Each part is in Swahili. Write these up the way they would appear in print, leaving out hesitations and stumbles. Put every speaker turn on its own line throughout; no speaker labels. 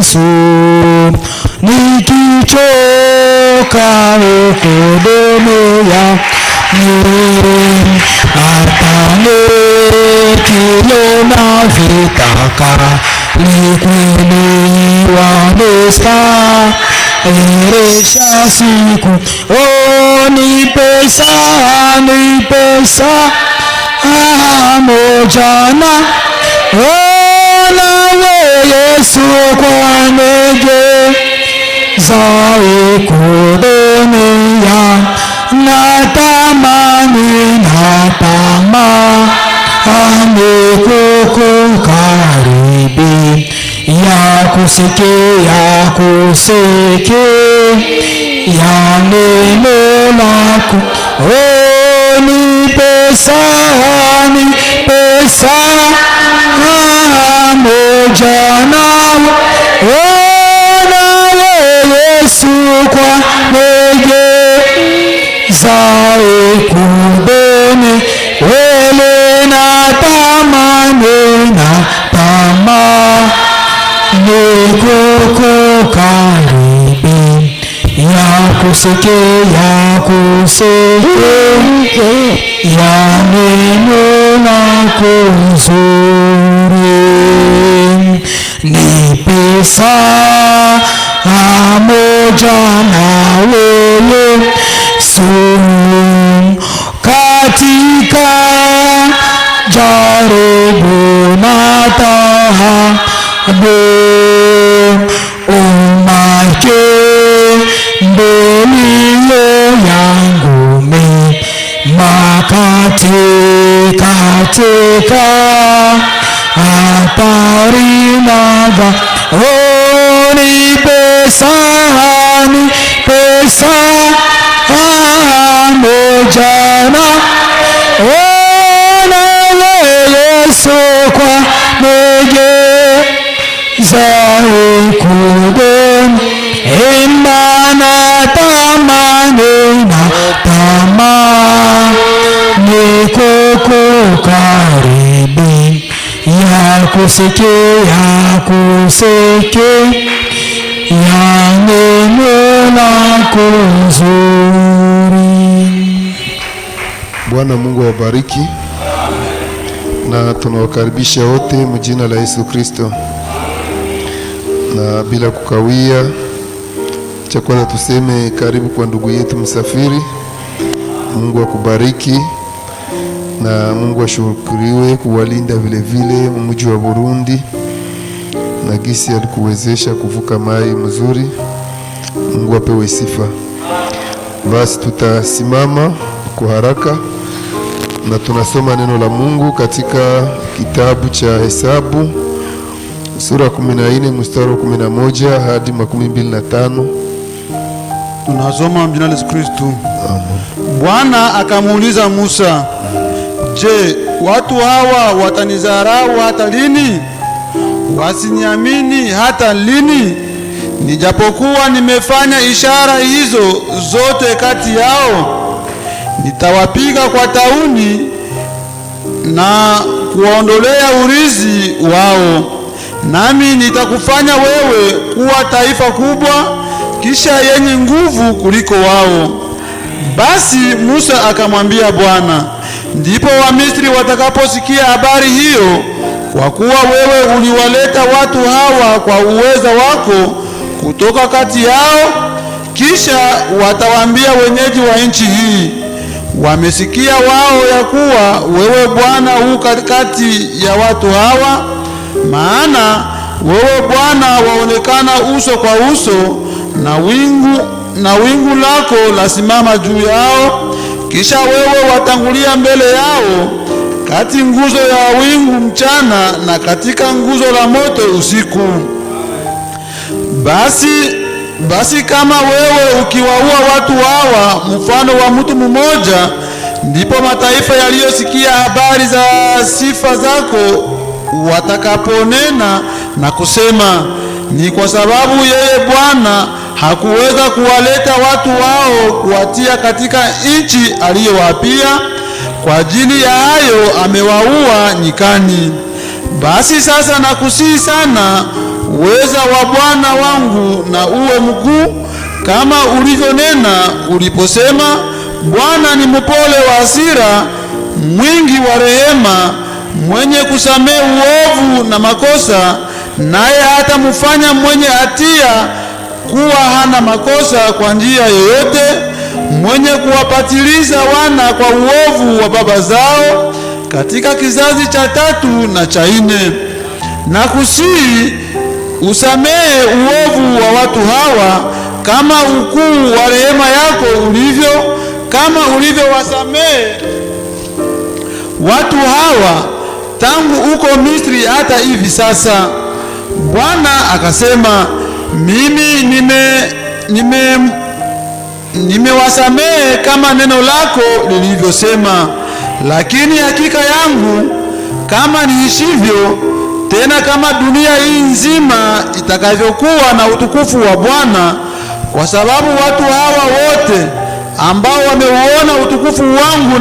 Yesu, nikichoka huko dunia hata nikilona vitaka likweliwa nistaahirisha siku. Ni pesa moja nawe Yesu kwanege huko dunia natamani kukukaribi ya kusikia neno lako. Ni pesa moja nawe Yesu kwanegeza ikudeni wele natamani kukukaribi ya kusikia neno lako zuri. Ni pesa moja nawe Yesu katika jaribu na taabu umakimbilio yangu katika hatari naga. Ni pesa moja nawe Yesu kwanegeza ikudeni natamani kukukaribi ya kusikia neno lako zuri.
Bwana Mungu awabariki na tunawakaribisha wote mjina la Yesu Kristo. Na bila kukawia, cha kwanza tuseme karibu kwa ndugu yetu msafiri. Mungu akubariki na Mungu ashukuriwe kuwalinda vile vile mji wa Burundi na gisi alikuwezesha kuvuka mai mzuri. Mungu apewe sifa. Basi tutasimama kwa haraka na tunasoma neno la Mungu katika kitabu cha Hesabu sura 14 mstari wa 11 hadi 25.
Tunasoma mjina la Yesu Kristo. Bwana akamuuliza Musa, je, watu hawa watanidharau hata lini? Wasiniamini hata lini? Nijapokuwa nimefanya ishara hizo zote kati yao. Nitawapiga kwa tauni na kuwaondolea urithi wao. Nami nitakufanya wewe kuwa taifa kubwa, kisha yenye nguvu kuliko wao. Basi Musa akamwambia Bwana, ndipo Wamisri watakaposikia habari hiyo, kwa kuwa wewe uliwaleta watu hawa kwa uweza wako kutoka kati yao, kisha watawaambia wenyeji wa nchi hii, wamesikia wao ya kuwa wewe Bwana u katikati ya watu hawa, maana wewe Bwana waonekana uso kwa uso, na wingu lako lasimama juu yao, kisha wewe watangulia mbele yao kati nguzo ya wingu mchana na katika nguzo la moto usiku. Basi kama wewe ukiwaua watu hawa mfano wa mtu mmoja, ndipo mataifa yaliyosikia habari za sifa zako watakaponena na kusema, ni kwa sababu yeye Bwana hakuweza kuwaleta watu wao kuwatia katika nchi aliyowapia, kwa ajili ya hayo amewaua nyikani. Basi sasa nakusihi sana, uweza wa Bwana wangu na uwe mkuu, kama ulivyonena uliposema, Bwana ni mpole wa hasira, mwingi wa rehema, mwenye kusamehe uovu na makosa, naye hatamfanya mwenye hatia kuwa hana makosa kwa njia yoyote, mwenye kuwapatiliza wana kwa uovu wa baba zao katika kizazi cha 3 na cha 4. Na kusihi usamehe uovu wa watu hawa, kama ukuu wa rehema yako ulivyo, kama ulivyowasamehe watu hawa tangu uko Misri hata hivi sasa. Bwana akasema, mimi nimewasamehe kama neno lako lilivyosema. Lakini hakika yangu, kama niishivyo, tena kama dunia hii nzima itakavyokuwa na utukufu wa Bwana, kwa sababu watu hawa wote ambao wameuona utukufu wangu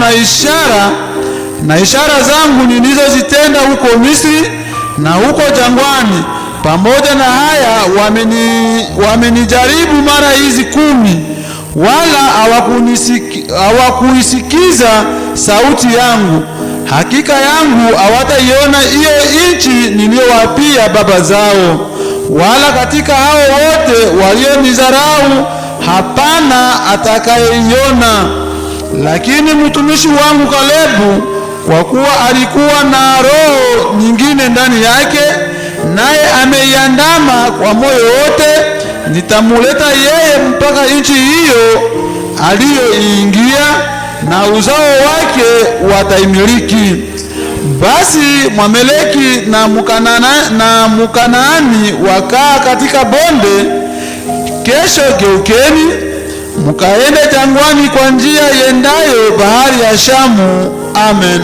na ishara zangu nilizozitenda huko Misri na huko jangwani, pamoja na haya wamenijaribu mara hizi 10, wala hawakuisikiza sauti yangu. Hakika yangu hawataiona hiyo nchi niliyowapia baba zao, wala katika hao wote walionidharau hapana atakayeiona. Lakini mtumishi wangu Kalebu, kwa kuwa alikuwa na roho nyingine ndani yake, naye ameiandama kwa moyo wote, nitamuleta yeye mpaka nchi hiyo aliyoiingia, na uzao wake wataimiliki. Basi Mwameleki na Mkanaani wakaa katika bonde. Kesho geukeni, mkaende jangwani kwa njia yendayo bahari ya Shamu. Amen.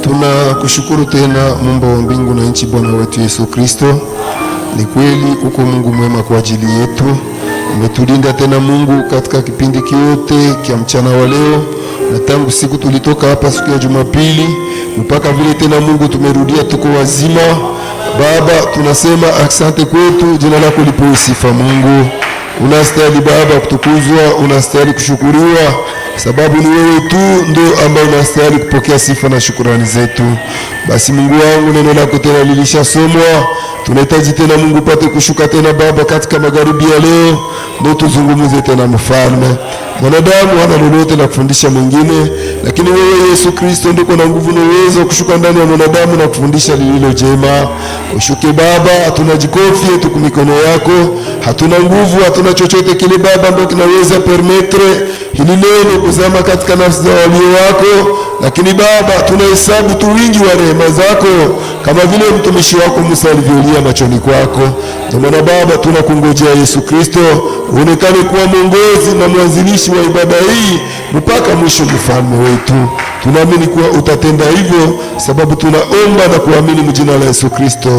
Tunakushukuru tena Muumba wa mbingu na nchi, Bwana wetu Yesu Kristo. Ni kweli uko Mungu mwema kwa ajili yetu. Umetulinda tena Mungu katika kipindi kiote kia mchana wa leo, na tangu siku tulitoka hapa siku ya Jumapili mpaka vile tena Mungu tumerudia tuko wazima. Baba, tunasema asante kwetu, jina lako lipewe sifa. Mungu unastahili Baba kutukuzwa, unastahili kushukuriwa, sababu ni wewe tu ndio ambaye unastahili kupokea sifa na shukrani zetu. Basi Mungu wangu, neno lako tena lilishasomwa, tunahitaji tena Mungu upate kushuka tena Baba katika magharibi ya leo, ndio tuzungumze tena Mfalme. Mwanadamu hana lolote la kufundisha mwingine, lakini wewe Yesu Kristo ndio kuna nguvu na uwezo kushuka ndani ya mwanadamu na kufundisha lililo jema. Ushuke Baba, hatuna jikofi, tuko mikono yako, hatuna nguvu, hatuna chochote kile Baba ndio kinaweza permettre hili neno kuzama katika nafsi za walio wako, lakini Baba tunahesabu tu wingi wa rehema zako, kama vile mtumishi wako Musa alivyolia machoni kwako. Ndio maana Baba tunakungojea Yesu Kristo, uonekane kuwa mwongozi na mwanzilishi wa ibada hii mpaka mwisho. Mfalme wetu, tunaamini kuwa utatenda hivyo, sababu tunaomba na kuamini mjina la Yesu Kristo,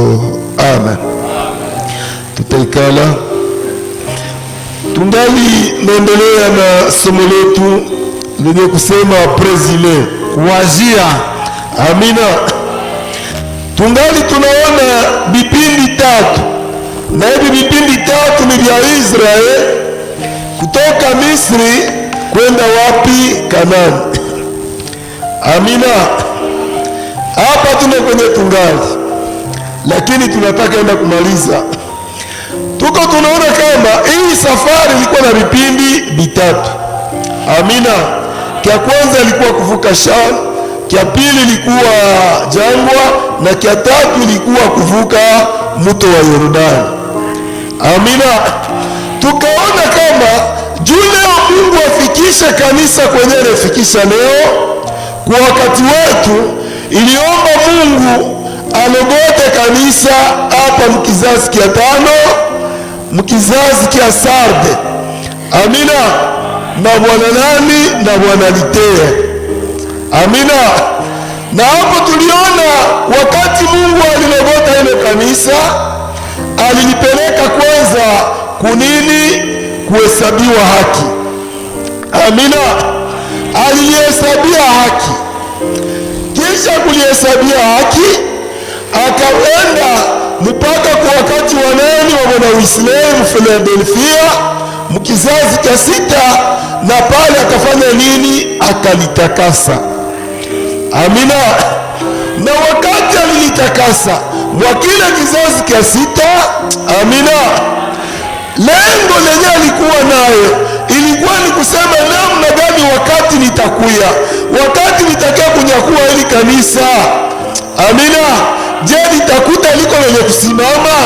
amen. Tutaikala. Tungali naendelea na somo letu lenye kusema presile,
kuwazia.
Amina. Tungali tunaona vipindi 3, na hivi vipindi 3 ni vya Israeli kutoka Misri kwenda wapi? Kanaani. Amina. Hapa tuna kwenye tungali, lakini tunataka enda kumaliza. Tuko tunaona kama hii safari ilikuwa na vipindi 3. Amina. Kia kwanza ilikuwa kuvuka Shamu, kia pili ilikuwa jangwa, na kia tatu ilikuwa kuvuka mto wa Yordani. Amina. Tukaona kama juu leo Mungu afikishe kanisa kwenye anafikisha leo kwa wakati wetu, iliomba Mungu alogote kanisa hapa mkizazi kia 5, mkizazi kia Sarde. Amina. Na bwana nani? Na bwana Litea. Amina. Na hapo tuliona wakati Mungu alilogota ile kanisa, alilipeleka kwanza kunini? Kuhesabiwa haki. Amina. Alilihesabia haki. Kisha kulihesabia haki, akaenda mpaka kwa wakati wa nani wa mwana Uislamu Philadelphia mkizazi cha 6, na pale akafanya nini? Akalitakasa. Amina. Na wakati alilitakasa mwa kile kizazi cha 6, amina, lengo lenye alikuwa nayo ilikuwa ni kusema namna gani wakati nitakuya, wakati nitakia kunyakua hili kanisa, amina, je, nitakuta liko lenye kusimama?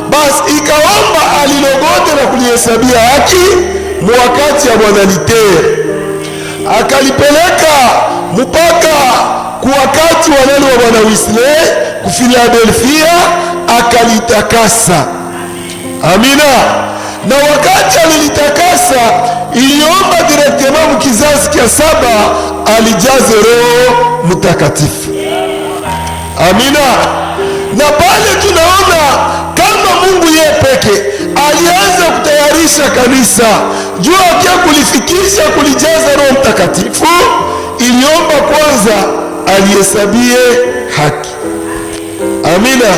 Basi ikaomba alilogote na kulihesabia haki mwakati ya Bwana Litere, akalipeleka mpaka kwa wakati wa nani wa Bwana Wesley ku Philadelphia, akalitakasa. Amina. Na wakati alilitakasa iliomba directement mkizazi kia 7 alijaze Roho Mtakatifu. Amina. Na pale tunaona kama Mungu yeye peke alianza kutayarisha kanisa juu akia kulifikisha kulijaza Roho Mtakatifu, iliomba kwanza alihesabie haki. Amina.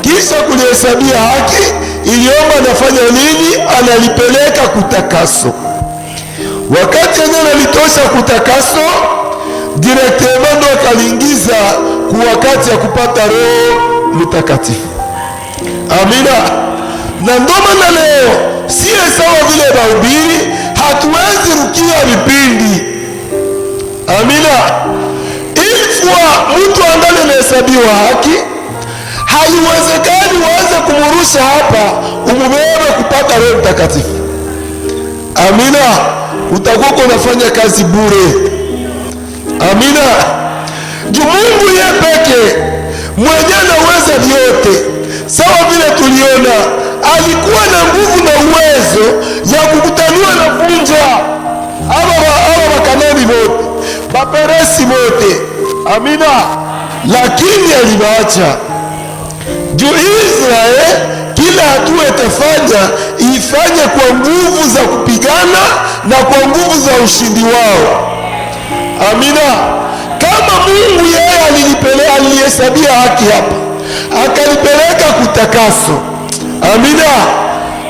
Kisha kulihesabia haki iliomba nafanya nini? Analipeleka kutakaso. Wakati yenyewe nalitosha kutakaso directement, ndo akaliingiza kwa wakati ya kupata Roho Mtakatifu. Amina. Na ndo maana leo siye sawa vile bahubiri, hatuwezi rukia vipindi. Amina. Ilifua mtu angali anahesabiwa haki, haiwezekani uweze kumurusha hapa umubebe kupata Roho Mtakatifu. Amina. Utakuwa unafanya kazi bure. Amina. Juu Mungu yeye peke mwenye anaweza vyote, sawa vile tuliona alikuwa na nguvu na uwezo ya kukutanua na vunja hawa makanani wote, maperesi wote. Amina. Lakini alibaacha juu Israeli kila hatua itafanya ifanye kwa nguvu za kupigana na kwa nguvu za ushindi wao. Amina. Kama Mungu yeye alihesabia haki hapa, akalipeleka kutakaso. Amina.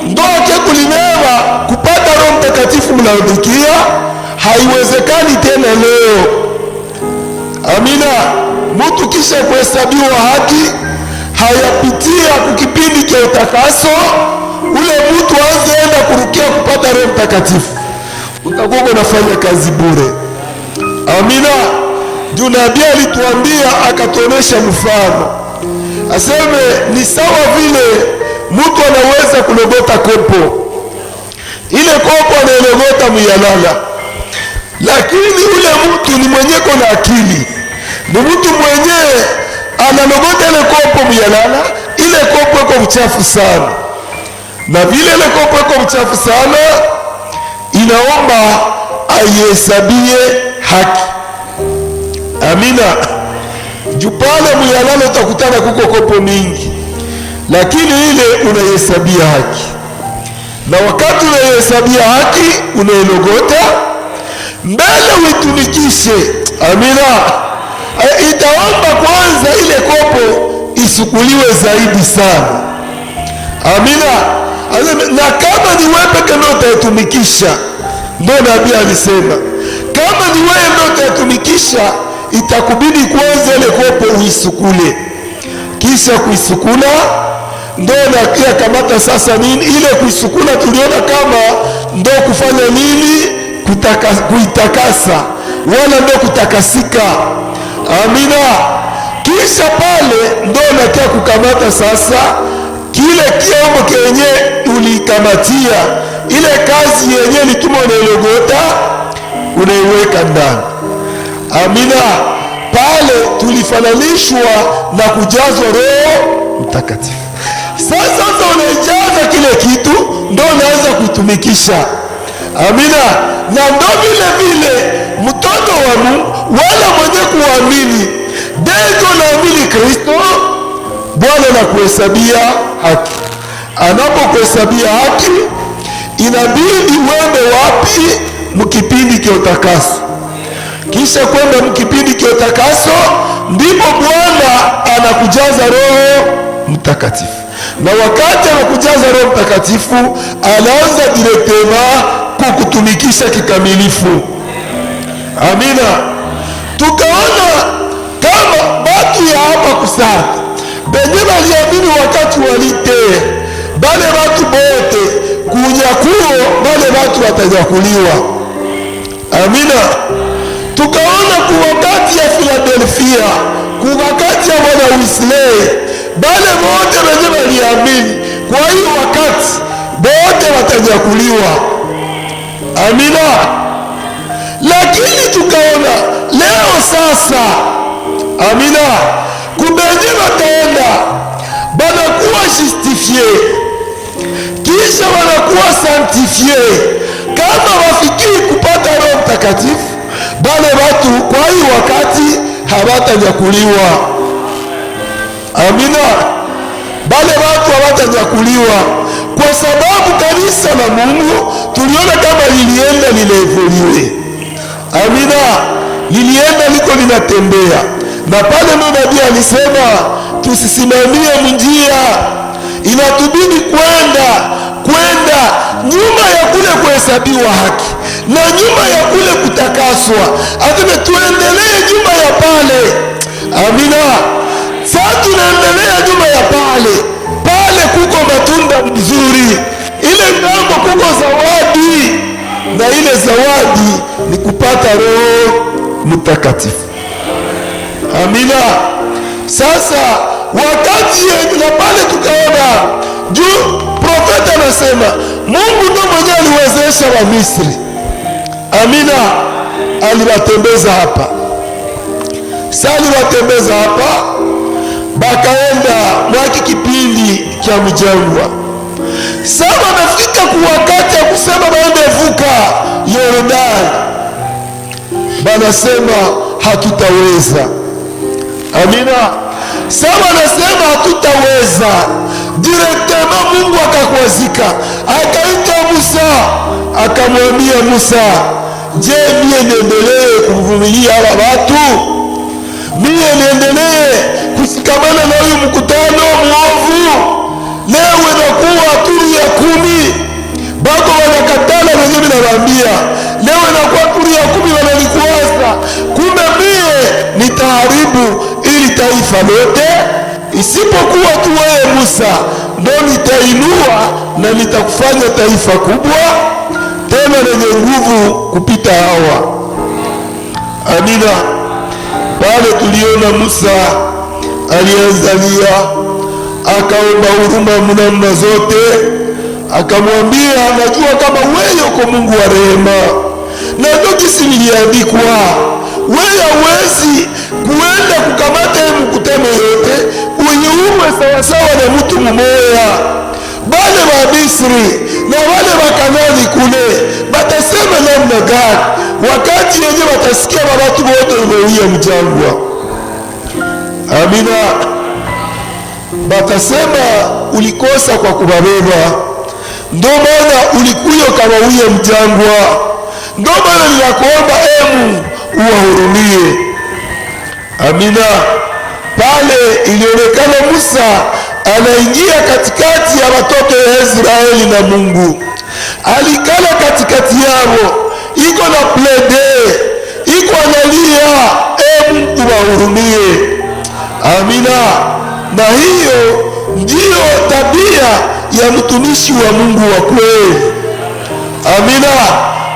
Ndoke kulimeva kupata Roho Mtakatifu mnaodikia, haiwezekani tena leo. Amina. Mtu kisha kuhesabiwa haki hayapitia kukipindi cha utakaso, ule mtu aanzeenda kurukia kupata Roho Mtakatifu, utakuwa unafanya kazi bure. Amina. Juu nabii alituambia, akatuonesha mfano, aseme ni sawa vile mtu anaweza kulogota kopo. Ile kopo anailogota muyalala, lakini ule mtu ni mwenyeko na akili, ni mtu mwenyewe analogota ile kopo muyalala. Ile kopo iko mchafu sana, na vile ile kopo iko mchafu sana, inaomba aihesabie haki. Amina. Jupale muyalala utakutana kuko kopo mingi, lakini ile unaihesabia haki, na wakati unaihesabia haki unailogota mbele uitumikishe. Amina. Itaomba kwanza ile kopo isukuliwe zaidi sana. Amina. Na kama ni wewe peke ndio utatumikisha, ndio nabii alisema kama ni wewe ndio utatumikisha, itakubidi kwanza ile kopo uisukule. Kisha kuisukula ndio nakia kamata sasa nini ile kuisukula, tuliona kama ndio kufanya nini, kuitakasa, wala ndio kutakasika. Amina. Kisha pale ndio nakia kukamata sasa kile kiombo kenye ulikamatia, ile kazi yenye lituma unailogota, unaiweka ndani. Amina. Pale tulifananishwa na kujazwa Roho Mtakatifu. Sasa unaijaza kile kitu, ndio unaanza kuitumikisha. Amina. Na ndio vile mtoto wa Mungu wala mwenye kuamini dejo naamini Kristo, Bwana na kuhesabia haki. Anapokuhesabia haki, inabidi uende wapi? Mkipindi cha utakaso. Kisha kwenda mkipindi cha utakaso, ndipo Bwana anakujaza Roho Mtakatifu. Na wakati anakujaza Roho Mtakatifu, anaanza directement kukutumikisha kikamilifu. Amina. Tukaona kama batu ya hapa kusaka benye baliamini wakati walite bale batu bote kunyakuo, bale batu watanyakuliwa. Amina. Tukaona kuwakati ya Philadelphia, kuwakati ya mwana Wesley, bale bote benye baliamini kwa hiyo wakati bote watanyakuliwa. Amina. Lakini tukaona leo sasa, amina, kubenye bataenda banakuwa justifie, kisha banakuwa sanctifie. Kama wafikiri kupata Roho Mtakatifu, bale watu kwa hii wakati hawatanyakuliwa. Amina. Bale watu hawatanyakuliwa kwa sababu kanisa la Mungu tuliona kama lilienda lilevuliwe. Amina. Lilienda liko linatembea, na pale nabii alisema tusisimamie njia, inatubidi kwenda nyuma ya kule kuhesabiwa haki na nyuma ya kule kutakaswa, ateme tuendelee nyuma ya pale. Amina. Sasa tunaendelea nyuma ya pale kuko matunda mzuri, ile ngambo kuko zawadi, na ile zawadi ni kupata Roho Mtakatifu. Amina. Sasa wakati na pale tukaona juu profeta anasema Mungu ndo mwenye aliwezesha wa Misri. Amina. Aliwatembeza hapa. Sasa aliwatembeza hapa, bakaenda mwaki kipindi cha mjangwa. Sasa wanafika kuwakati ya kusema baende vuka Yordani, banasema hatutaweza. Amina. Sasa wanasema hatutaweza. Directement Mungu akakwazika, akaita Musa, akamwambia Musa, je, mie niendelee kuvumilia hawa watu? Mie niendelee kusikamana na huyu mkutano mwovu? Leo inakuwa turi ya 10, bado wanakatala wenyewe. Ninawaambia leo inakuwa turi ya 10, wanalikuwaza. Kumbe mie nitaharibu ili taifa lote, isipokuwa tu wewe Musa, ndo nitainua na nitakufanya taifa kubwa tena lenye nguvu kupita hawa. Amina. Pale tuliona Musa alianzalia, akaomba huruma namna zote, akamwambia najua kama wewe uko Mungu wa rehema, na ndio kisi niliandikwa, wewe hawezi kuenda kukamata mkutano yote unyume sawasawa na mtu mmoja. Bale wa Misri na wale wa Kanani kule batasema namna gani wakati yenye watasikia watu wote wameuia mjangwa? Amina. Batasema ulikosa kwa kubabeba, ndio maana ulikuyo kawauia mjangwa. Ndio maana ninakuomba Mungu uwahurumie. Amina. Pale ilionekana Musa anaingia katikati ya watoto wa Israeli na Mungu. Alikala katikati yao, iko na plede, iko analia, Mungu wahurumie. Amina. Na hiyo ndiyo tabia ya mtumishi wa Mungu wa kweli. Amina.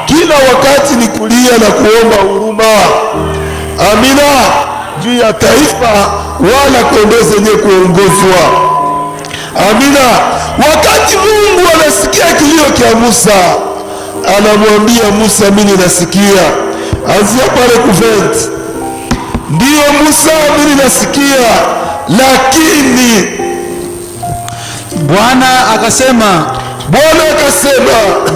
Kila wakati ni kulia na kuomba huruma. Amina. Juu ya taifa wala kondoo zenye kuongozwa. Amina. Wakati Mungu anasikia kilio cha Musa, anamwambia Musa, mimi nasikia. Anzia pale kuventi. Ndiyo Musa, mimi nasikia, lakini
Bwana akasema,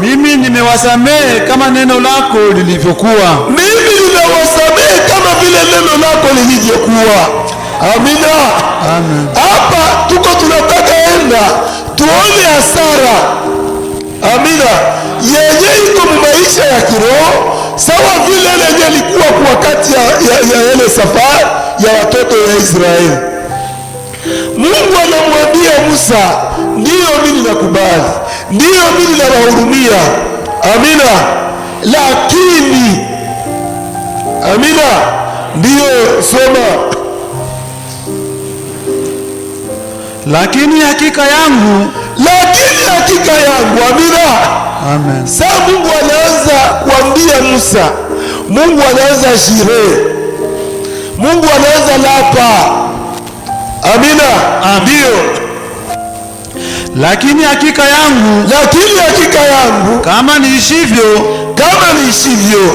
mimi nimewasamehe kama neno lako lilivyokuwa.
Mimi nimewasamehe kama vile neno lako lilivyokuwa. Amina.
Amen.
Hapa tuko tunataka enda tuone hasara. Amina. Yenye iko maisha ya kiroho sawa vile yenye ilikuwa kwa wakati ya ile safari ya watoto wa Israeli. Mungu anamwambia Musa, ndiyo mimi nakubali, ndiyo mimi nawahurumia, amina, lakini, amina, ndiyo, soma,
lakini hakika yangu,
amina.
Amen.
Sasa Mungu anaanza kuambia Musa, Mungu anaanza jire, Mungu anaanza lapa, amina, ndio.
Lakini hakika yangu,
kama niishivyo,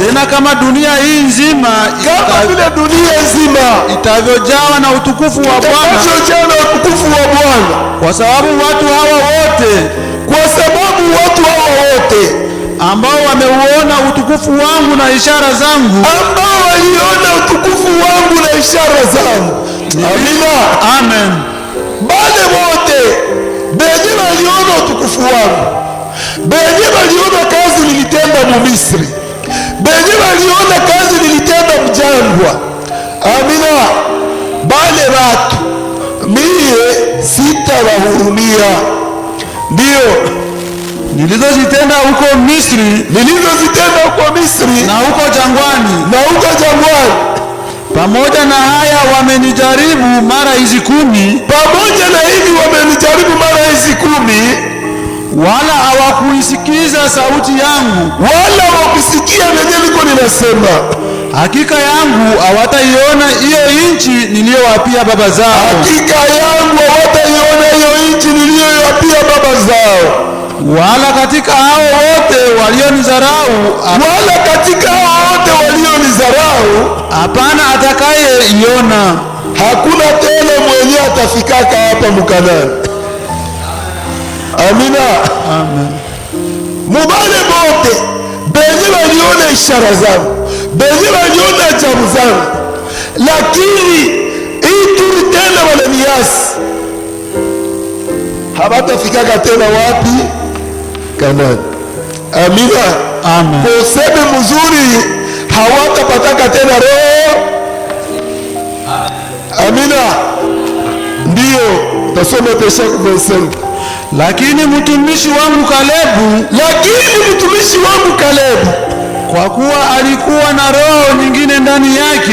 tena kama dunia hii nzima,
kama vile dunia nzima
itavyojawa na utukufu wa Bwana, kwa sababu watu hawa wote ambao wameuona utukufu wangu na ishara zangu,
amina,
amen.
Bale wote benye waliona utukufu wangu, benye waliona kazi nilitenda Misri, benye waliona kazi nilitenda mjangwa, amina, bale watu mie sitawahurumia. Ndio
nilizozitenda huko Misri,
na
huko jangwani, pamoja na haya wamenijaribu mara hizi 10, wala hawakuisikiza sauti yangu,
niko ninasema.
Hakika yangu hawataiona hiyo nchi niliyowapia baba zao, wala katika hao wote walionizarau, hapana atakayeiona.
Hakuna tena mwenye atafikaka hapa Mkanani, amina,
amen.
Mubale bote benye waliona ishara zangu, benye waliona ajabu zangu, lakini ituri tena wananiasi, habatafikaka tena wapi? Kanani, amina,
amen.
Kwa useme mzuri, hawatapataka tena roho, amina, ndio. Tasoma Pesha 25.
Lakini mtumishi wangu Kalebu, kwa kuwa alikuwa na roho nyingine ndani yake,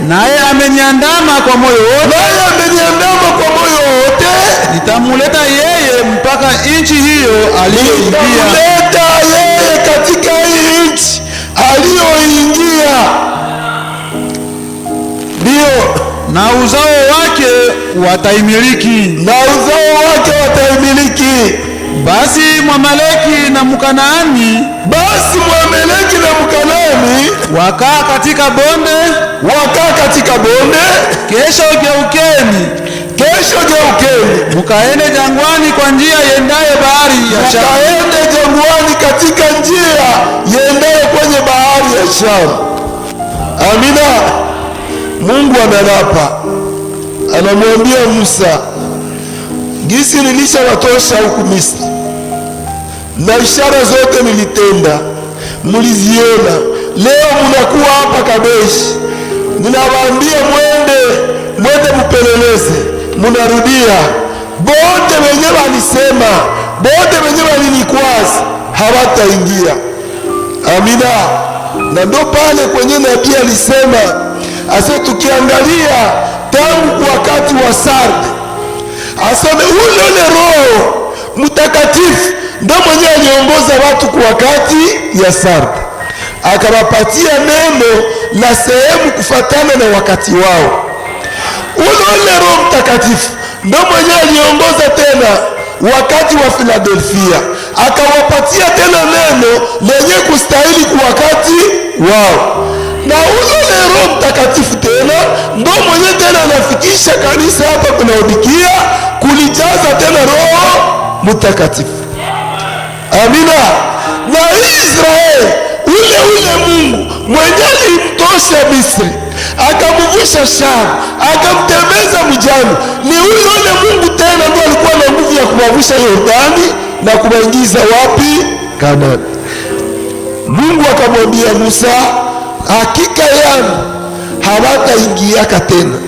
naye ameniandama kwa moyo wote, nitamuleta yeye mpaka nchi hiyo aliyoingia,
katika hii nchi aliyoingia, ndio,
na uzao wake wataimiliki. Basi Mwamaleki na Mkanaani wakaa katika bonde, kesho geukeni, mukaende jangwani kwa njia yendaye bahari ya Shamu,
katika njia yendaye kwenye bahari ya Shamu, amina. Mungu analapa, anamwambia Musa, gisi nilishawatosha huku Misri na ishara zote nilitenda, muliziona. Leo munakuwa hapa Kadeshi, ninawaambia mwende mupeleleze, munarudia. Bote wenye walisema, bote wenye walinikwaza hawataingia, amina. Na ndo pale kwenye nabii alisema, asa tukiangalia tangu wakati wa Sardi, aseme ule Roho Mtakatifu ndo mwenye aliongoza watu kwa wakati ya Sardi, akawapatia neno la sehemu kufatana na wakati wao. Ule Roho Mtakatifu ndo mwenye aliongoza tena wakati wa Filadelfia, akawapatia tena neno lenye kustahili kwa wakati wao. Na ule Roho Mtakatifu tena ndo mwenye tena anafikisha kanisa hapa kunaodikia, kulijaza tena Roho Mtakatifu, amina. Na Israeli ule Mungu mwenye alimtosha Misri, akamuvusha Shamu, akamtembeza mjani, ni ule Mungu tena ndo alikuwa na nguvu ya kumavusha Yordani na kumaingiza wapi? Kanaani. Mungu akamwambia Musa, hakika yangu hawataingiaka tena,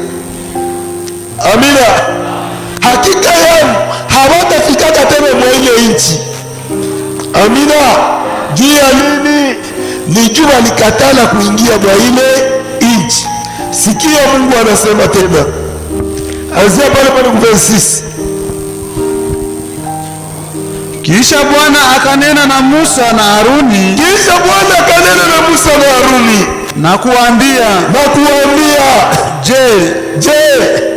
Amina. Hakika yangu hawatafikaka tena mwa ile nchi. Amina. Juu ya nini? Ni juu walikatala kuingia mwa ile nchi. Sikia Mungu anasema tena, anzia pale pale kwa 26.
Kisha Bwana akanena na Musa na Haruni, na kuambia, je,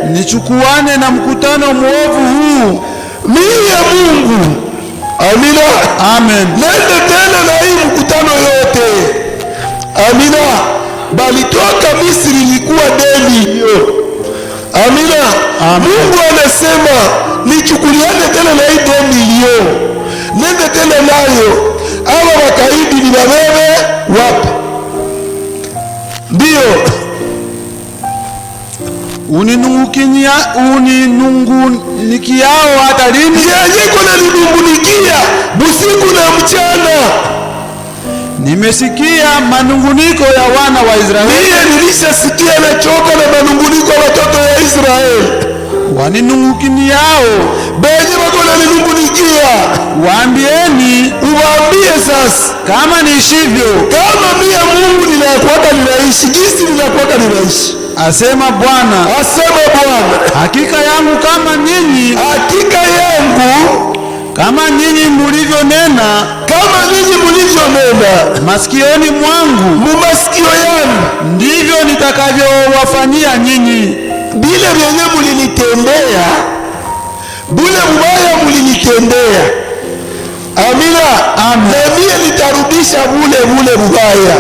nichukuane na mkutano mwovu huu
mimi ya Mungu? Amina.
Amen.
Nende tena na hii mkutano yote. Amina. Balitoka Misri ilikuwa deni hiyo. Amina. Mungu anasema nichukuliane tena na hii deni hiyo. Nende tena nayo. Hawa wakaidi ni wewe wapi? Ndio.
Uninungunikiao hata lini?
Yeye kuna ninungunikia usiku na mchana.
Nimesikia manunguniko ya wana wa Israeli.
Mimi nilishasikia na choka na manunguniko ya watoto ya Israeli.
Waninungunikiao
benye wako na ninungunikia.
Waambieni,
uwaambie sasa,
kama niishivyo,
kama mimi Mungu ninakuwa ninaishi, jinsi ninakuwa ninaishi.
Asema Bwana.
Hakika
yangu kama nyinyi, kama nyinyi mlivyonena, masikioni mwangu,
mumasikio yangu,
ndivyo nitakavyowafanyia nyinyi.
Bile vyenye mulinitendea, bule mbaya mulinitendea. Amina.
Amen.
Na mimi nitarudisha bule mbaya.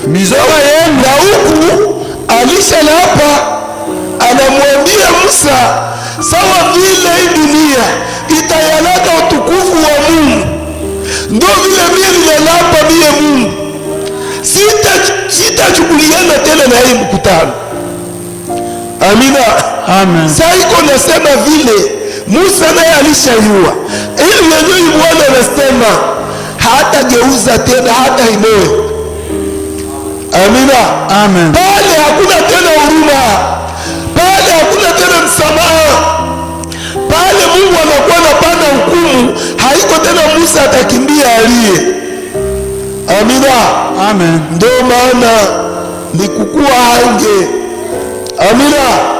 Mizoga yenu.
Na huku Alisha hapa anamwambia Musa, sawa vile hii dunia itayalaka utukufu wa Mungu, ndio vile mimi ninalapa mie Mungu sitachukuliana tena na hii mkutano. Amina.
Amen.
Sasa iko nasema vile Musa naye alishayua ili yenyewe Bwana anasema hata geuza tena hata inoe. Amina.
Amen.
Pale hakuna tena huruma, pale hakuna tena msamaha, pale Mungu anakuwa anapanda hukumu, haiko tena Musa atakimbia aliye. Amina.
Amen.
Ndio maana ni kukua hange. Amina.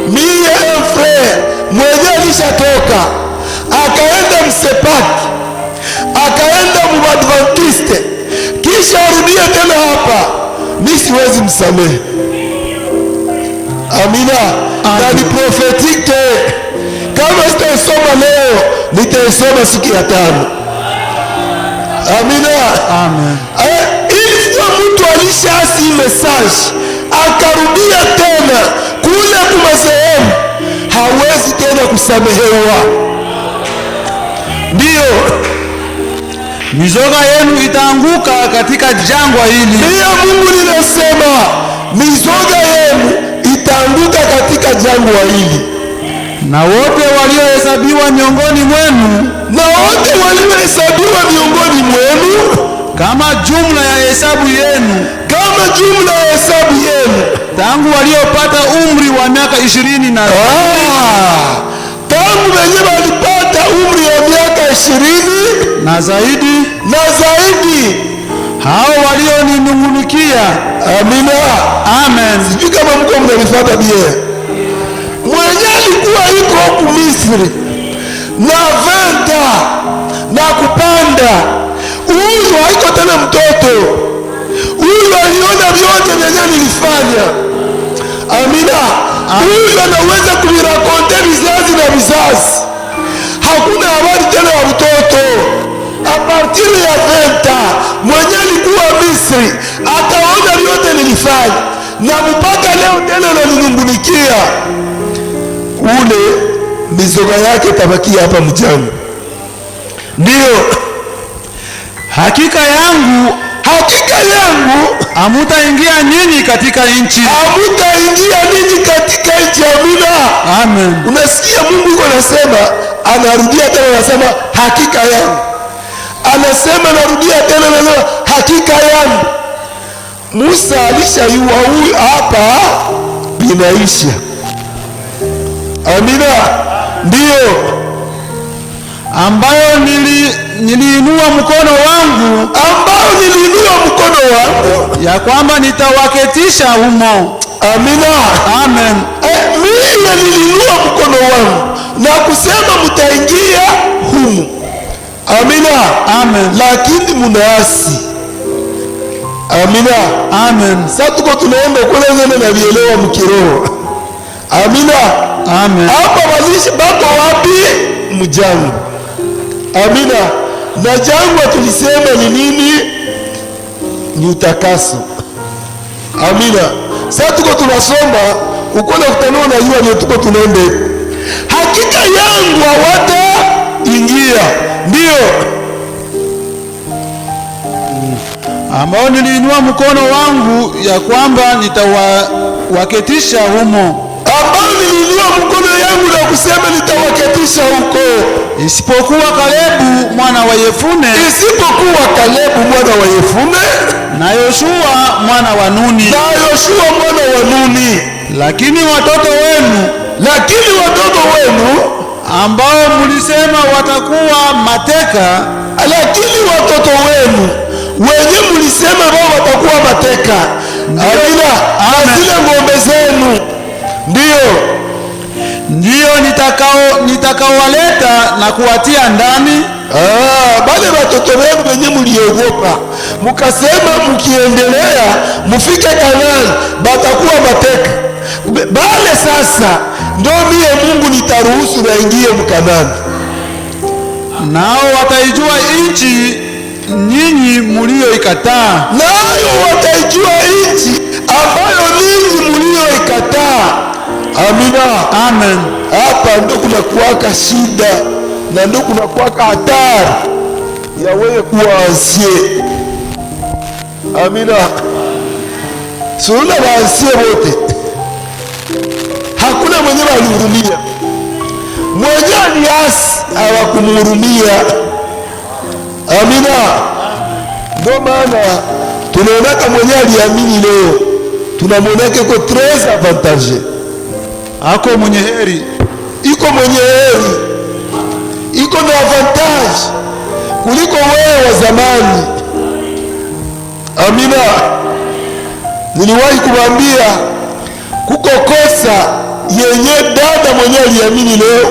Mie frère mwenye alishatoka akaenda Msepaki, akaenda Mwadventiste, kisha arudie tena hapa, mimi siwezi msamehe. Amina. Na ni prophetike. Kama sitaisoma leo, nitaisoma siku ya 5. Amina.
Amen.
Ilikuwa mtu alishasi message akarudia tena kule kwa sehemu, hawezi tena kusamehewa. Ndio
mizoga yenu itaanguka katika jangwa hili.
Ndio Mungu ninasema mizoga yenu itaanguka katika jangwa hili,
na wote waliohesabiwa miongoni mwenu, kama jumla ya hesabu yenu, tangu waliopata umri wa miaka 20 na
tangu wenyewe walipata umri wa miaka 20
na zaidi, hao walioninungunikia.
Amina.
Amen.
Sijui kama mko mnanifuata bie. Mwenye alikuwa yuko huku Misri na venta na kupanda, huyu haiko tena mtoto. Huyu aliona vyote vyenye nilifanya. Amina. Huyu anaweza kuvirakonte vizazi na vizazi. Hakuna habari tena ya mtoto. A partir ya venta mwenye alikuwa Misri ataona vyote nilifanya, na mpaka leo tena ananungunikia. Ule mizoga yake tabakia hapa mjangwa. Ndio
hakika yangu hamutaingia nyinyi katika nchi.
Amina.
Amen.
Unasikia Mungu yuko anasema, anarudia tena anasema hakika yangu. Anasema narudia tena anasema hakika yangu. Musa alishayua huyu hapa binaisha. Amina. Ndiyo
ambayo niliinua mkono wangu, ya kwamba nitawaketisha humo.
Amina.
Amen.
Mimi niliinua mkono wangu na kusema mtaingia humu. Amina.
Amen.
Lakini munaasi. Amina.
Amen.
Sasa tuko tunaenda kule zene na vielewa mkiroho. Amina.
Amen.
Hapa walishi bako wapi? Mjangwa. Amina. Na jangwa tulisema ni nini? Ni utakaso. Amina. Sasa tuko tunasoma ukole kutanua na yua ndio tuko tunaende. Hakika yangu hawataingia. Ndio
ambao niliinua mkono wangu ya kwamba nitawaketisha humo.
Ambao niliinua mkono yangu na kusema nitawaketisha huko.
Isipokuwa Kalebu mwana wa Yefune.
Isipokuwa Kalebu mwana wa Yefune.
Na Yoshua mwana wa Nuni.
Na Yoshua mwana wa Nuni.
Lakini watoto wenu ambao mlisema watakuwa mateka.
Lakini watoto wenu wenye mlisema wao watakuwa mateka. Amina. Zile ng'ombe zenu.
Ndio nitakaowaleta na kuwatia ndani.
Bale watoto wenu wenye mliogopa mukasema mkiendelea mufike Kanaani batakuwa mateka. Bale sasa ndio mie Mungu nitaruhusu waingie mkanani.
Nao wataijua nchi nyinyi mlioikataa.
Nayo wataijua nchi ambayo ninyi mlioikataa. Amina.
Amen.
Hapa ndio kuna kuwaka shida na ndio kuna kuwaka hatari ya wewe kuwa ansie. Amina. Suruna waansie wote. Hakuna mwenye alihurumia. Mwenye aliasi hawakumhurumia. Amina. Ndio maana tunaonaka mwenye aliamini leo tunamwonaka iko tres avantage.
Ako mwenye heri.
Iko mwenye heri. Iko na avantage kuliko wewe wa zamani. Amina. Niliwahi kumwambia kuko kosa yenye dada mwenye aliamini leo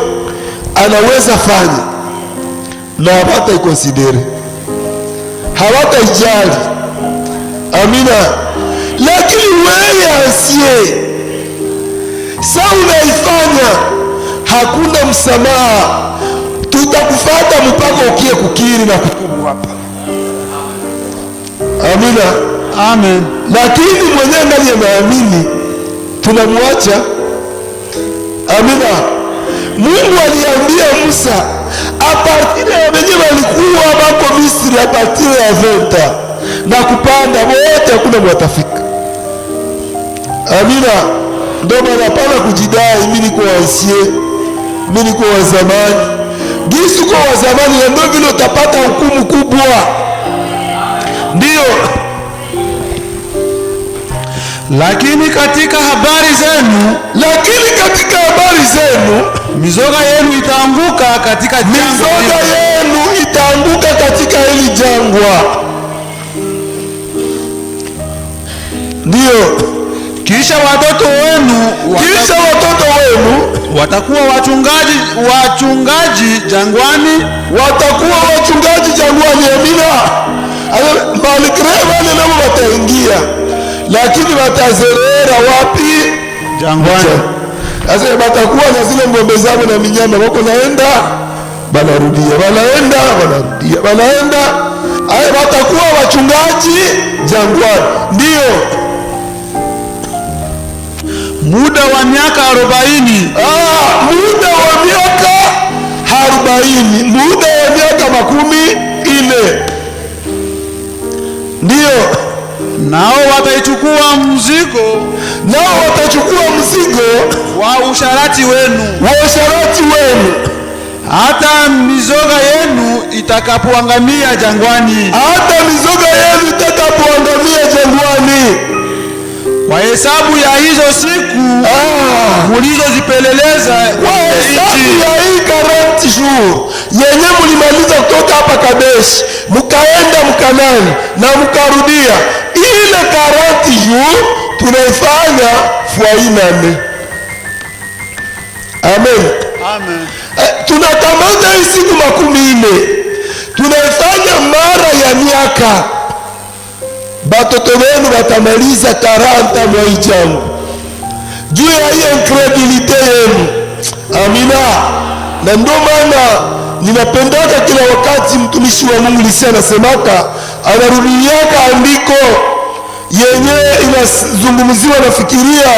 anaweza fanya na hawata ikonsidere, hawata ijali. Amina. Lakini wewe asiye sa unaifanya hakuna msamaha, tutakufata mpaka ukie kukiri na kutubu hapa. Amina.
Amen.
Lakini mwenyewe ndani ameamini tunamwacha. Amina. Mungu aliambia Musa apartire ya wenye walikuwa bako Misri apartire ya venta na kupanda wote hakuna mwatafika. Amina. Ndio maana pana kujidai mimi niko wasie, mimi niko wa zamani. Gisu kwa wa zamani ndio vile utapata hukumu kubwa. Ndio.
Lakini katika habari zenu mizoga yenu itaanguka katika
hili jangwa. Ndio.
Kisha watoto wenu watakuwa wachungaji jangwani.
Amina. Wale nao wataingia, lakini watazerera wapi?
Jangwani.
Sasa watakuwa na zile ng'ombe zao na minyama wako naenda banarudia, wanaenda. Watakuwa wachungaji jangwani. Ndio.
Muda wa miaka 40.
Muda wa miaka 40. Muda wa miaka 40. Ndio.
Nao watachukua mzigo wa usharati wenu. Hata mizoga yenu itakapoangamia jangwani. kwa hesabu ya hizo siku mulizozipeleleza,
kwa hesabu ya hii 40 jours yenye mulimaliza kutoka hapa Kadeshi mukaenda Mkanani na mukarudia, ile 40 jours tunaifanya fois 4. Amen.
Amen.
Tunakamata hii siku 40 tunaifanya mara ya miaka. Batoto wenu batamaliza 40 mwa hii jambo juu ya hii incredulite yenu. Amina. Na ndio maana ninapendaka kila wakati mtumishi wa Mungu Lisia anasemaka, anarudiaka andiko yenye inazungumziwa nafikiria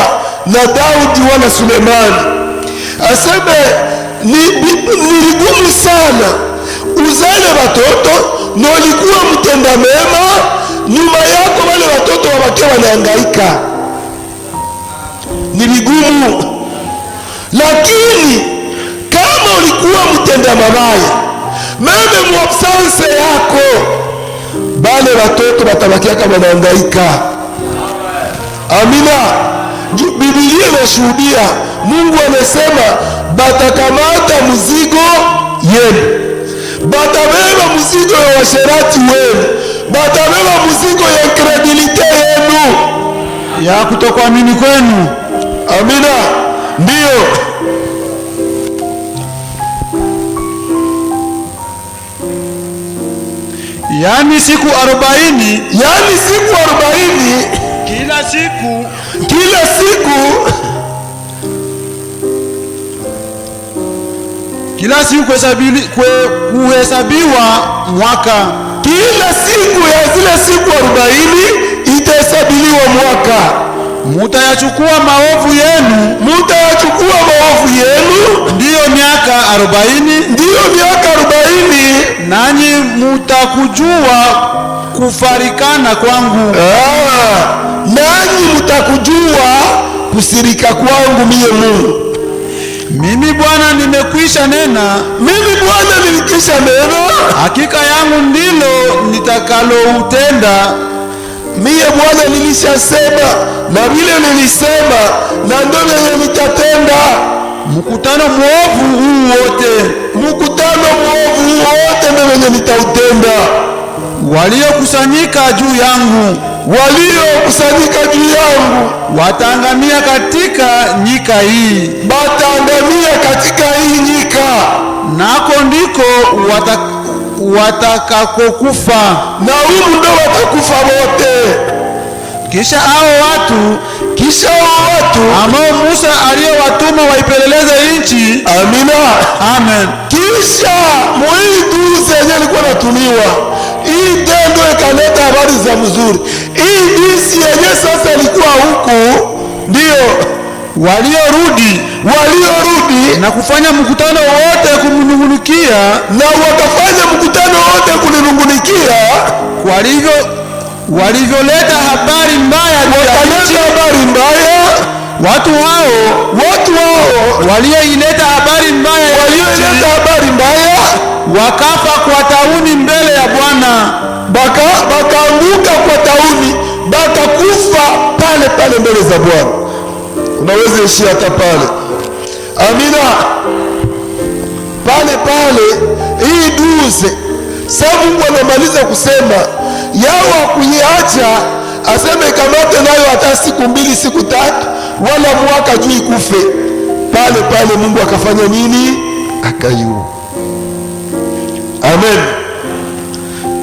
na Daudi wala Sulemani. Aseme ni vigumu sana uzale watoto na ulikuwa mtenda mema, nyuma yako wale watoto wabakia wanahangaika. Ni vigumu. Lakini kama ulikuwa mtenda mabaya, meme muabsanse yako, bale watoto watabakia kama wanahangaika. Amina. Biblia inashuhudia, Mungu anasema batakamata mzigo yenu, batabeba mzigo ya washerati wenu, batabeba mzigo ya incredulite yenu,
ya kutokuamini kwenu.
Amina. Ndiyo.
Yani siku 40,
yani siku 40,
kila siku kuhesabiwa mwaka.
Kila siku ya zile siku 40 itahesabiliwa mwaka.
Mutayachukua maovu yenu, ndiyo miaka 40, nanyi mutakujua kufarikana kwangu.
Nanyi mutakujua kusirika kwangu mie Mungu.
Mimi Bwana nimekwisha nena, hakika yangu ndilo nitakaloutenda.
Mie Bwana nilishasema, na vile nilisema na ndio vile nitatenda.
Mkutano mwovu huu wote
ndio vile nitautenda.
Waliokusanyika juu yangu wataangamia katika nyika hii, nako ndiko watakakokufa,
na humu ndo watakufa wote.
Kisha hao watu ambao Musa aliyowatuma waipeleleze nchi.
Amina.
Amen.
Kisha muiduze yenye alikuwa natumiwa hii tendo ikaleta habari za mzuri. Hii disi yenye sasa ilikuwa huku, ndio
waliorudi
na
kufanya mkutano wote kumnungunikia,
na wakafanya mkutano wote kuninungunikia,
walivyoleta habari mbaya, watu hao walioileta habari mbaya wakafa kwa tauni mbele ya Bwana,
bakaanguka kwa tauni, bakakufa pale mbele za Bwana. Unaweza ishia hata pale. Amina. Pale hii duze sasa Mungu anamaliza kusema yao kuiacha, aseme kamate nayo hata siku 2 siku 3 wala mwaka juu ikufe. Pale Mungu akafanya nini? Akaiua. Amen.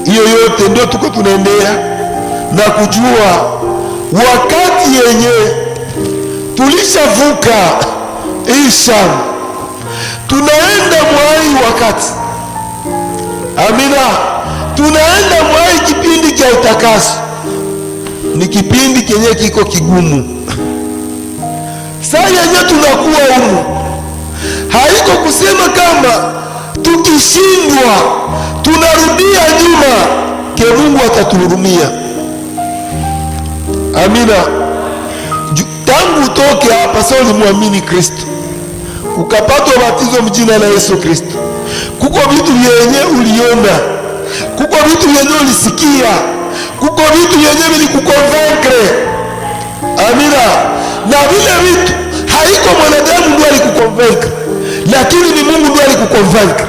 Hiyo yote ndio tuko tunaendea na kujua wakati yenye tulishavuka hii Shamu, tunaenda mwai wakati. Amina. Tunaenda mwai kipindi cha utakaso. Ni kipindi kenye kiko kigumu. Saa yenye tunakuwa humu, haiko kusema kama tukishindwa tunarudia nyuma ke Mungu atatuhurumia. Amina. Tangu utoke hapa sasa ulimwamini Kristo, ukapata ubatizo mjina la Yesu Kristo, kuko vitu vyenye uliona, kuko vitu vyenye ulisikia, kuko vitu vyenye vilikukonvaincre. Amina. Na vile vitu haiko mwanadamu ndio alikukonvenka, lakini ni Mungu ndio alikukonvenka.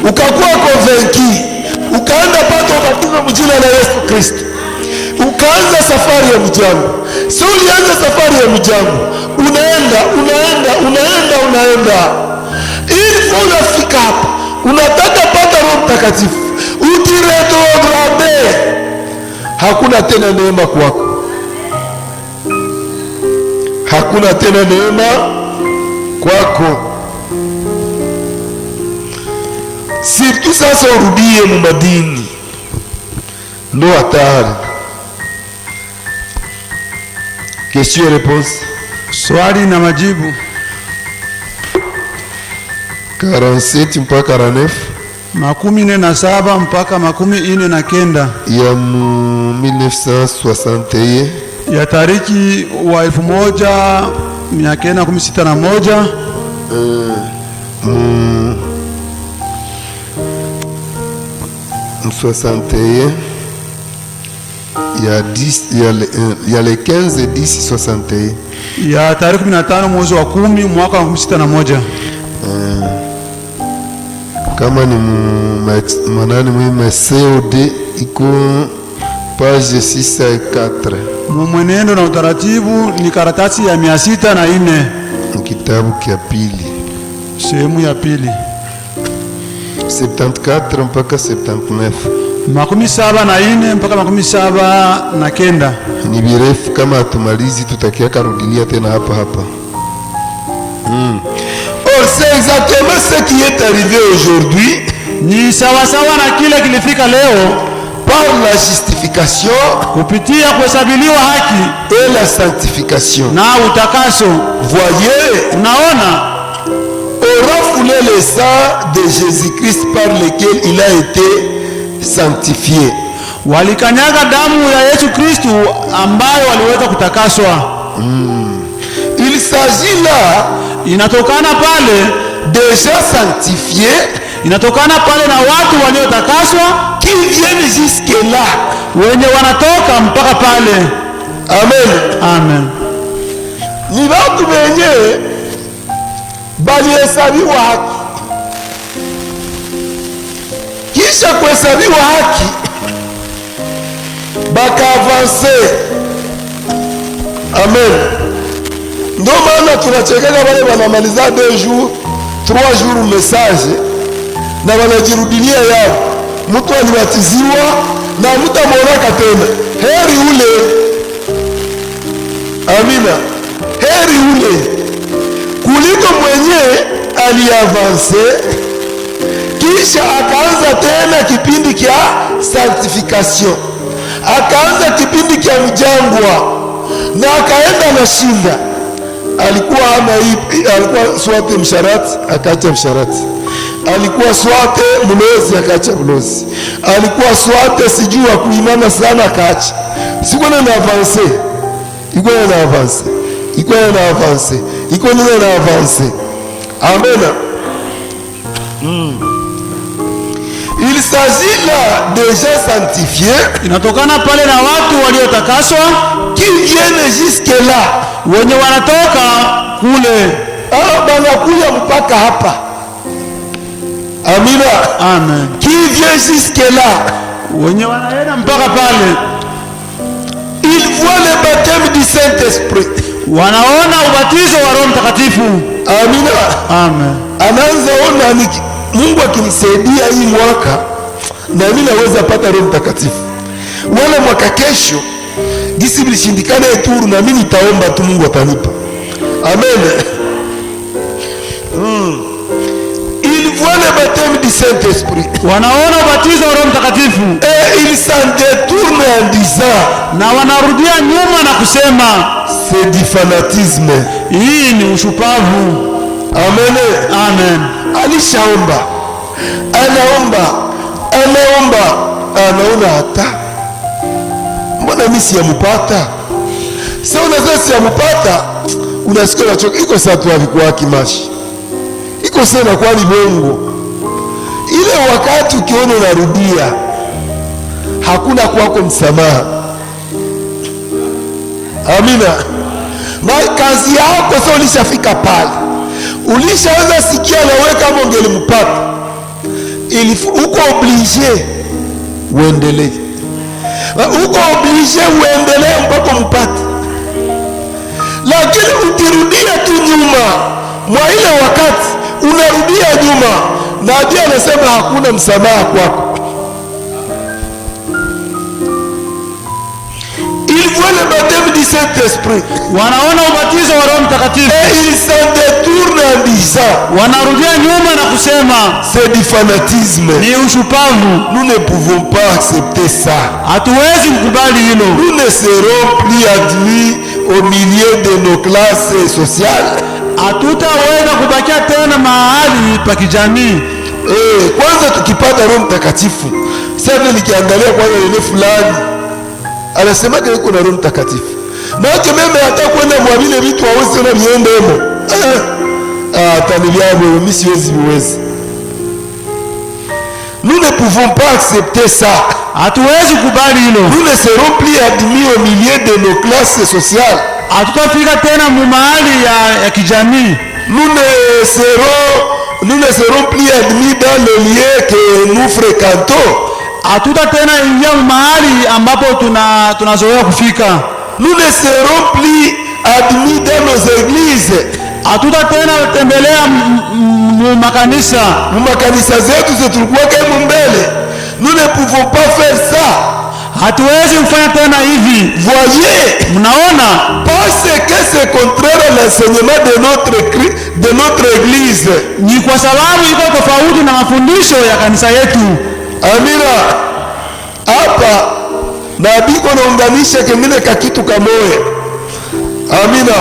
Ukakuwa konvenki, ukaenda pata ukatume mjina la Yesu Kristo, ukaanza safari ya mjango. Sio ulianza safari ya mjango, unaenda ili unafika hapa, unataka pata Roho Mtakatifu, utiretrograde, hakuna tena neema kwako, hakuna tena neema kwako. Sirtu sasa urudie mu madini, ndo hatari. Question et réponse.
Swali na majibu.
47 mpaka 49
47 mpaka 49
ya 1961
ya tariki wa 1961
61 il y a les 15 et 10 61
ya tarehe 15 mwezi wa 10 mwaka wa 61.
Kama ni manani mwe COD iko page 604.
Mwenendo na utaratibu ni karatasi ya 604,
kitabu kia pili,
sehemu ya pili,
74 mpaka 79.
74 mpaka 79.
Ni birefu, kama atumalizi tutakia karudilia tena hapa. Oh, c'est exactement ce qui est arrivé aujourd'hui.
Ni sawasawa na kile kilifika leo
par la justification,
kupitia kuhesabiliwa haki
et la sanctification.
Na utakaso.
Voyez,
unaona,
on refoulé le sang de Jésus-Christ par lequel il a été sanctifié.
Walikanyaga damu ya Yesu Kristo ambayo waliweza kutakaswa.
Il s'agit là,
inatokana pale,
déjà sanctifié,
inatokana pale na watu waliotakaswa,
qui viennent jusque là,
wenye wanatoka mpaka pale.
Amen.
Amen.
Ni watu wenye balihesabiwa haki, kisha kuhesabiwa haki bakaavance. Amen. Ndio maana tunachekeka wale wanamaliza 2 jours 3 jours message na wanajirudilia yao. Mtu alibatiziwa na mtamwonaka tena, heri ule. Amina. Heri ule kuliko mwenye aliavanse kisha akaanza tena kipindi kia sanctification, akaanza kipindi kia mjangwa na akaenda na shinda. Alikuwa alikuwa swate msharati akaacha msharati, alikuwa swate mlozi akaacha mlozi, alikuwa swate sijua kuimana sana akaacha. Siko na avance, iko na avance, iko na avance, iko na avance. Amen. Il s'agit là déjà sanctifié,
inatokana pale na watu waliotakaswa,
qui viennent jusque là,
wenye wanatoka kule,
banakuja mpaka hapa. Amina.
Amen.
Qui vient jusque là,
wenye wanaenda mpaka pale,
il voit le baptême du Saint-Esprit,
wanaona ubatizo wa Roho Mtakatifu.
Amina.
Amen.
Anaanza ona Mungu akinisaidia hii mwaka na mimi naweza pata Roho Mtakatifu, wala mwaka kesho gisi bilishindikana eturu na mimi nitaomba tu Mungu atanipa. Amen. Il voit le baptême du Saint-Esprit,
wanaona ubatizo wa Roho Mtakatifu,
et il s'en détourne en disant,
na wanarudia nyuma na kusema
c'est du fanatisme.
Hii ni ushupavu.
Amen.
Amen.
Alishaomba, anaona hata mbona mimi siyamupata. Sasa unaweza siyamupata, unasikia unachoka, iko saa tu alikuwa kimashi, iko sana kwa libongo. Ile wakati ukiona unarudia, hakuna kwako msamaha. Amina. Na kazi yako sasa, ulishafika pale, ulishaweza sikia na wewe kama ungelimpata, uko oblige uendelee, uko oblige uendelee mpaka mpate. Lakini ukirudia tu nyuma mwa ile wakati, unarudia nyuma, na Biblia anasema hakuna msamaha kwako. Ils voient le baptême du Saint-Esprit,
wanaona ubatizo wa Roho Mtakatifu,
et ils s'en détournent en disant,
wanarudia nyuma na kusema
c'est du fanatisme.
ni ushupavu.
Nous ne pouvons pas accepter ça.
Hatuwezi kukubali hilo.
Nous ne serons plus admis au milieu de nos classes sociales.
Hatutaweza kubakia tena mahali pa kijamii.
Kwanza tukipata Roho Mtakatifu, sasa nikiangalia kwanza ile fulani anasema kile kuna Roho Mtakatifu, maana mimi hata kwenda mwamini vitu hawezi na viende huko. Taniliamo mimi siwezi viwezi. Nous ne pouvons pas accepter ça.
Hatuwezi kubali hilo.
Nous ne serons plus admis au milieu de nos classes sociales.
Hatutafika tena mahali ya kijamii.
Nous ne serons plus admis dans le lieu que nous fréquentons.
Hatuta tena ingia mahali ambapo tunazoea kufika.
Nous ne serons plus admis dans nos églises.
Hatuta tena tembelea makanisa.
Makanisa zetu zitulikuwa kama mbele. Nous ne pouvons pas faire ça.
Hatuwezi kufanya tena hivi.
Voyez,
mnaona,
parce que c'est contraire à l'enseignement de notre église.
Ni kwa sababu iko tofauti na mafundisho ya kanisa yetu.
Amina. Hapa nabii anaunganisha kingine ka kitu kamoja. Amina.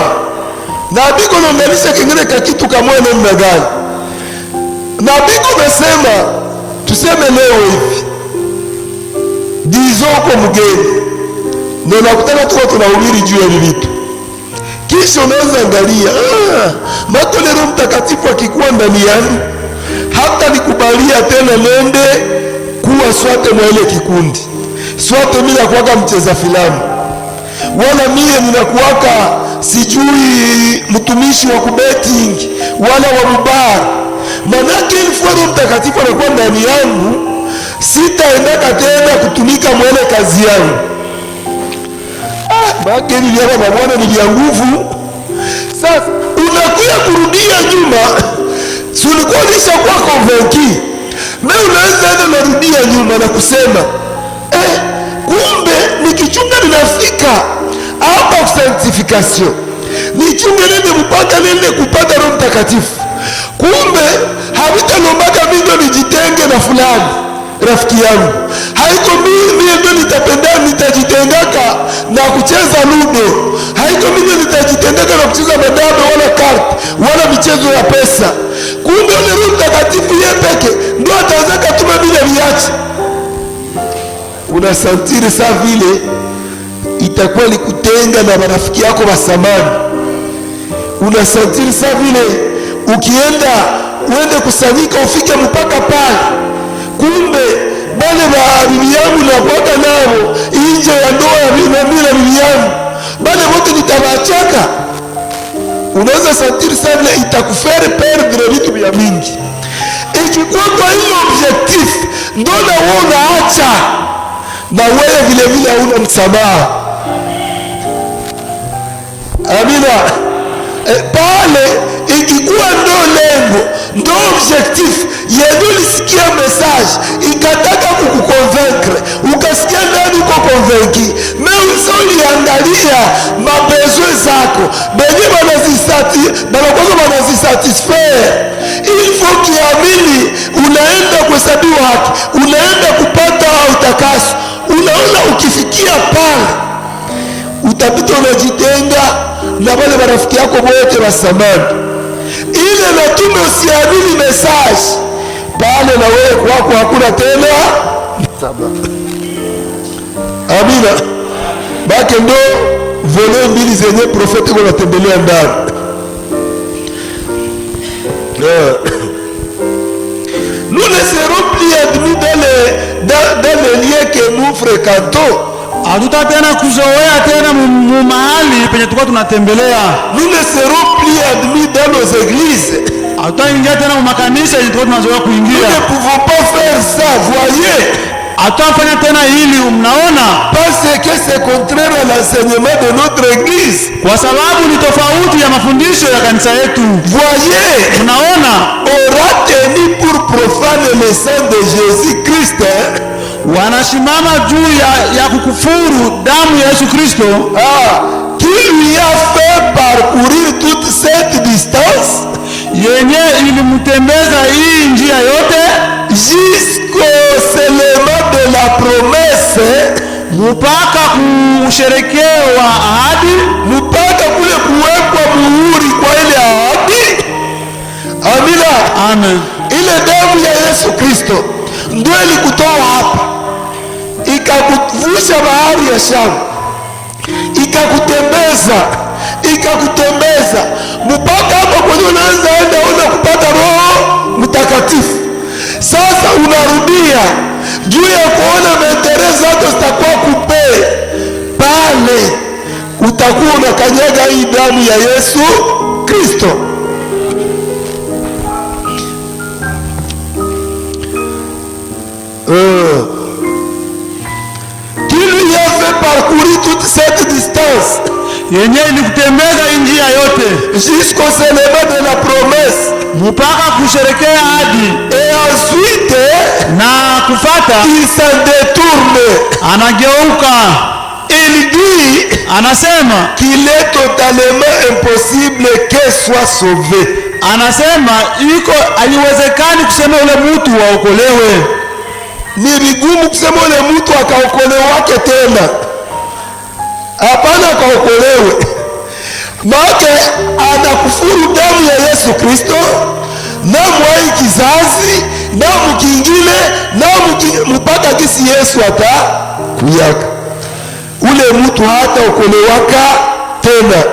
Nabii anaunganisha kingine ka kitu kamoja namna gani? Nabii anasema tuseme leo hivi, disons kwa mgeni ndio nakutaka tunahubiri juu ya vitu, kisha unaweza angalia matole Roho Mtakatifu akikuwa ndani yangu, hata nikubalia tena nende kuwa swate mwa ile kikundi, swate mimi nakuwaka mcheza filamu, wala mie ninakuwaka sijui mtumishi wa kubetting wala wa mubar. Manake ilikuwa Roho Mtakatifu anakuwa ndani yangu, sitaendaka tena kutumika mwele kazi yangu. Bageni vya mabwana ni vya nguvu. Sasa unakuya kurudia nyuma, si ulikuwa ulishakuwa convaincu, na unaweza enda narudia nyuma na kusema kumbe nikichunga ninafika hapa kwa sanctification, nichunge nende mpaka nende kupata Roho Mtakatifu. Kumbe havitalombaka mimi nijitenge na fulani rafiki yangu, haiko mimi ndio nitajitengaka na kucheza ludo, haiko mimi nitajitengaka na kucheza madame wala kart wala michezo ya pesa. Kumbe ile Roho Mtakatifu yeye peke ndio ataanza kutuma bila viachi. Unasantiri saa vile itakuwa ni kutenga na marafiki yako wa samani. Unasantiri saa vile ukienda uende kusanyika ufike mpaka pale, kumbe bale ba bibi yangu na kuwaka nao nje ya ndoa ya bibi yangu bale wote nitabachaka. Unaweza santiri saa vile itakufere perdre vitu vya mingi. Ikikuwa kwa hiyo objectif ndio na wewe unaacha, na wewe vile vile hauna msamaha. Amina. Pale ikikuwa ndo lengo, ndo objectif yedu, lisikia message ikataka kukukonvaincre, ukasikia ndani uko konvainki, meuso uliangalia mabezwe zako benye banazisatisfaire. Il faut kiamini unaenda kuhesabiwa haki, unaenda kupata utakaso. Unaona ukifikia pale utapita unajitenga na wale marafiki yako wote wa samani, ile natume usiamini message pale, na wewe kwako hakuna tena. Amina. Bake ndo vole mbili zenye profeti kwa natembelea ndani. Nous ne serons plus admis dans les lieux que nous fréquentons.
Hatuta tena kuzoea tena mahali penye tulikuwa tunatembelea.
Nous ne serons plus admis dans nos églises.
Hatutaingia tena makanisa yenye tulikuwa tunazoea kuingia.
Nous ne pouvons pas faire ça, voyez.
Hatutafanya tena hili, mnaona?
Parce que c'est contraire à l'enseignement de notre église.
Kwa sababu ni tofauti ya mafundisho ya kanisa yetu.
Voyez.
Mnaona?
Aura tenu pour profane le sang de Jésus-Christ.
Wanashimama juu ya kukufuru damu ya Yesu Kristo.
Qui lui a fait parcourir toute cette distance.
Yenye ilimtembeza hii njia yote
jusqu'au scellement de la promesse,
mpaka kusherekewa ahadi,
mpaka kule kuwekwa muhuri kwa ile ahadi. Amina.
Amen.
Ile damu ya Yesu Kristo ndio ilikutoa hapa, ikakuvusha bahari ya Shamu, ikakutembeza mpaka hapo kwenye unaanza enda una kupata Roho Mtakatifu. Sasa unarudia juu ya kuona mentere zako zitakuwa kupe pale, utakuwa unakanyaga hii damu ya Yesu Kristo. Qui lui a fait parcourir toute cette distance,
yenye ilikutembeza njia yote
jusqu'au scellement de la promesse,
mpaka kusherekea ahadi.
Et ensuite
na kufata,
il s'en détourne,
anageuka.
Il dit,
anasema
qu'il est totalement impossible qu'elle soit sauvée.
Anasema iko haiwezekani kusema ule mtu waokolewe.
Ni vigumu kusema ule mtu akaokolewake tena. Hapana, akaokolewe. Maana anakufuru damu ya Yesu Kristo na mwai kizazi na mkingine na mpaka kisi Yesu atakuyaka. Ule mtu hata okolewaka tena.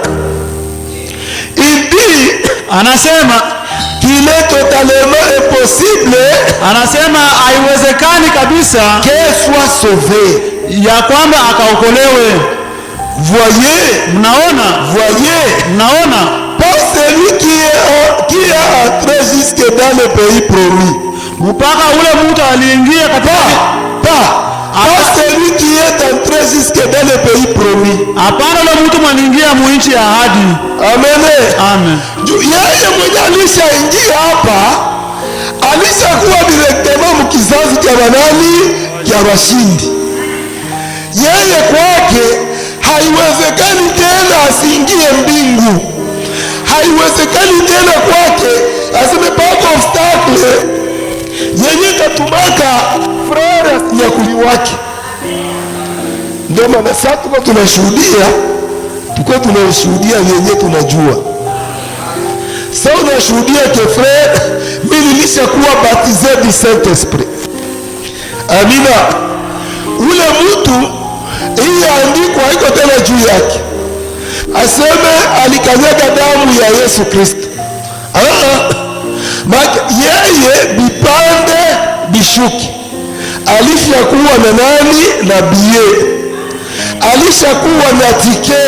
Indi
anasema
qu'il est totalement impossible,
anasema haiwezekani kabisa
qu'elle soit sauvée,
ya kwamba akaokolewe.
Voyez,
mnaona,
pas celui qui a entré jusque dans le pays promis,
mpaka ule mtu aliingia katika
pas celui qui est entré jusque dans le pays promis.
Hapana, ule mtu mwaliingia muinchi ya ahadi.
Amen.
Yeye
mwenye alishaingia hapa alishakuwa directement mkizazi cha banani cha washindi. Yeye kwake haiwezekani tena asiingie mbingu. Haiwezekani tena kwake aseme pako obstacle yenye katumaka frere asinyakuli wake. Ndio maana sasa tuko tunashuhudia yenye tunajua. Sasa unashuhudia ke frere, mimi nilishakuwa baptisé du Saint-Esprit. Amina. Ule mtu hii andiko haiko tena juu yake aseme alikanyaga damu ya Yesu Kristo. Yeye bipande bishuki alishakuwa na nani? Na bie alishakuwa na tike.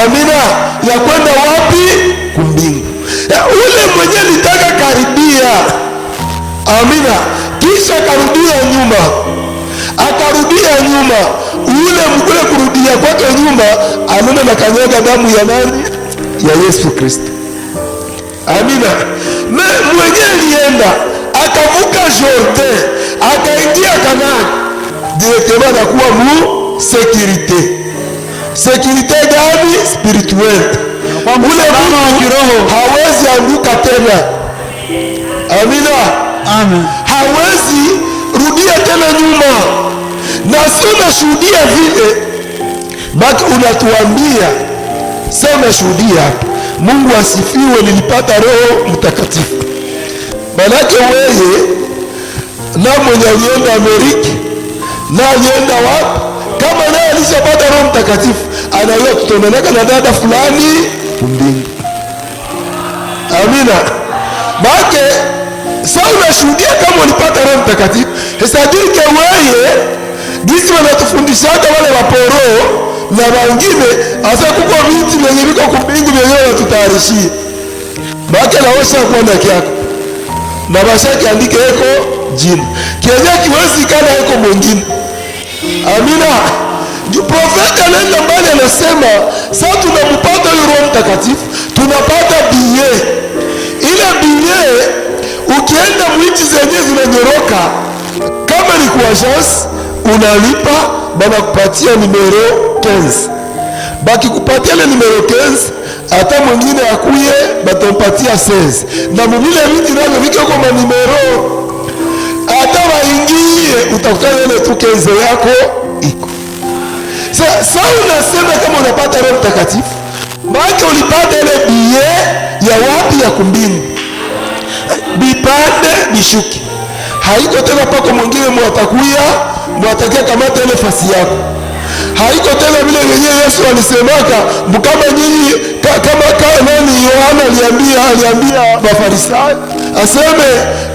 Amina. Ya kwenda wapi? Kumbingu. Ule mwenye litaka karibia, amina, kisha akarudia nyuma, ule mkule kurudia kwake nyuma, anena na kanyaga damu ya nani? Ya Yesu Kristo. Amina. Mwenye alienda akavuka Jordan akaingia Kanaani, directement anakuwa mu sécurité gani? Spirituelle. Ule mtu hawezi anguka tena. Amina.
Amen.
Hawezi rudia tena nyuma. Na sio unashuhudia vile baki unatuambia sasa, unashuhudia hapa. Mungu asifiwe, nilipata Roho Mtakatifu. Manake wewe na mwenye alienda Amerika na alienda wapi, kama naye alishapata Roho Mtakatifu, anaweza kutonanaka na dada fulani mbingu. Amina. Bake sasa unashuhudia kama ulipata Roho Mtakatifu. C'est-à-dire que wewe Gisi wanatufundishaga wale waporo na wengine, asa kuko vitu vyenye viko kumbingu vyenye wanatutayarishia. Baki naosha kwa ndaki yako. Na bashaki andike eko jina. Kienya kiwezi kana eko mwingine. Amina. Juu profeta nenda mbali anasema, sasa tunampata yule Roho Mtakatifu, tunapata biye. Ile biye ukienda mwiti zenye zinanyoroka, kama ni kwa agence unalipa, bana kupatia numero 15. Baki kupatia ile numero 15, hata mwingine akuye batampatia 16. Na mwingine viti navyo viko kwa numero, hata waingie utakutana ile tu 15 yako iko. Sasa unasema kama unapata Roho Mtakatifu, maana ulipata ile biye ya wapi? Ya kumbingu. Bipande bishuki. Haiko tena pako mwingine mwatakia kamata ile fasi yako. Haiko tena vile wenyewe Yesu alisemaka, kama nyinyi kama nani Yohana aliambia Mafarisayo, aseme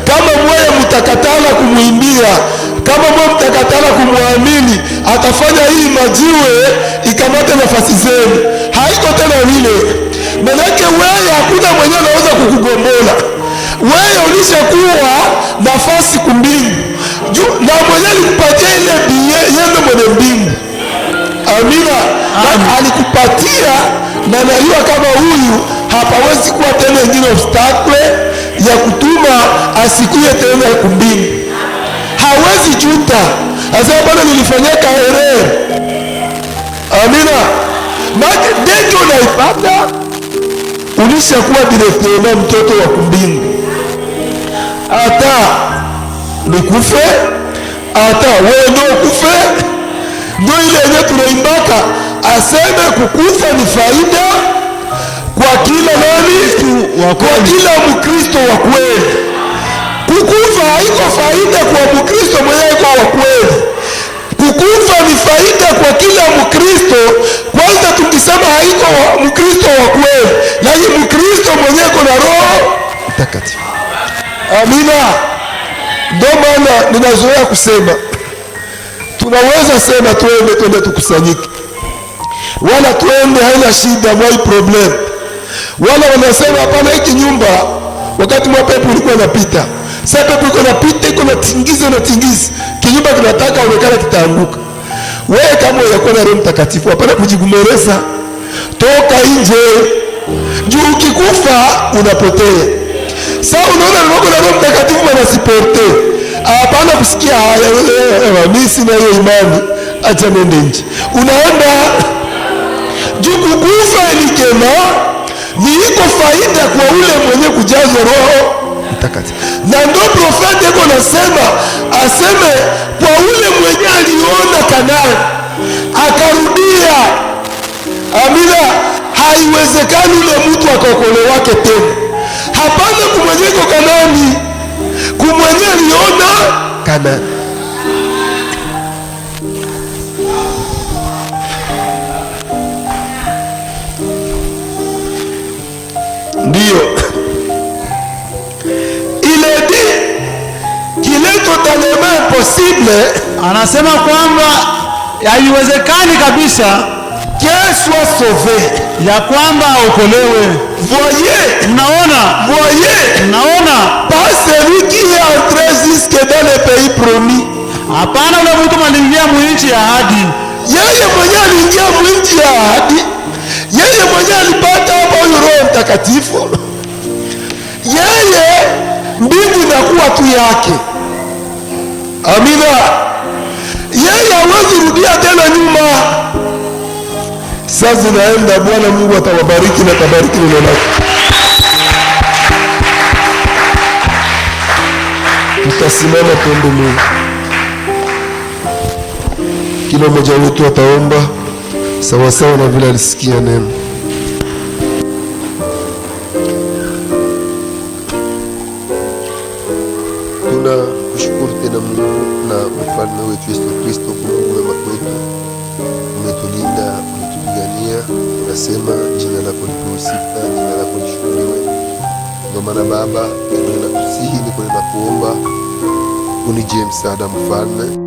kama mmoja mtakatala kumuimbia, kama mmoja mtakatala kumwamini, atafanya hii majiwe ikamate nafasi zenu. Haiko tena vile. Manake wewe hakuna mwenye anaweza kukugombola. Wewe ulishakuwa nafasi kumbingu. Na mwenye alikupatia ile biye yende mwenye mbingu. Amina. Alikupatia na najua kama huyu hapawezi kuwa tena ingine obstacle ya kutuma asikuye tena kumbingu. Hawezi juta. Asema bwana nilifanyaka error. Amina. Maana ndio unaipata, ulishakuwa directement mtoto wa kumbingu. Hata nikufe, hata wewe ndio kufe. Ndio ile yenye tunaimbaka, aseme kukufa ni faida kwa kila nani? Kwa kila Mkristo wa kweli. Kukufa haiko faida kwa Mkristo mwenyewe kwa wa kweli. Kukufa ni faida kwa kila Mkristo. Kwanza tukisema haiko Mkristo wa kweli, lakini Mkristo mwenyewe kuna Roho Mtakatifu. Amina. Ndio maana ninazoea kusema, tunaweza sema twende tukusanyike, wala twende haina shida, mwai problem. Wala wanasema hapana, hiki nyumba wakati mapepo ulikuwa unapita, sasa pepo iko napita, iko natingiza kinyumba kinataka onekana kitaanguka. Wewe kama unakuwa na Roho Mtakatifu, hapana kujigumoreza, toka nje. Juu ukikufa unapotea. Sasa unaona niko na Roho Mtakatifu wanasiporte. Hapana kusikia haya, mimi sina hiyo imani, acha nende nje. Unaenda juu kukufa ilikema ni iko faida kwa ule mwenye kujazwa Roho Mtakatifu. Na ndio profeti yuko nasema, aseme kwa ule mwenye aliona Kanaani akarudia. Amina. Haiwezekani ule mtu akaokolewake tena. Hapana kumwenye kwa Kanaani, kumwenye aliona Kanaani. Ndio ile kile totalement impossible.
Anasema kwamba haiwezekani kabisa
qu'elle soit sauvée,
ya kwamba aokolewe.
Voyez,
mnaona
pas celui qui est entré jusque dans le pays promis.
Hapana ule mtu aliingia mwinchi ya ahadi.
Yeye mwenyewe aliingia mwinchi ya ahadi. Yeye mwenyewe alipata hapo Roho Mtakatifu. Yeye mbingu inakuwa tu yake. Amina. Yeye hawezi rudia tena nyuma. Sasa zinaenda. Bwana Mungu atawabariki na tabariki neno lake. Tutasimama tuombe Mungu. Kila mmoja wetu ataomba sawasawa na vile alisikia neno. Tunakushukuru tena Mungu na mfalme wetu Yesu Kristo kwa wema kwetu. Umetulinda, umetupigania. Tunasema jina lako lipewe sifa, jina lako lishukuriwe. Ndio maana Baba, ninakusihi, ninakuomba unijie msaada mfalme.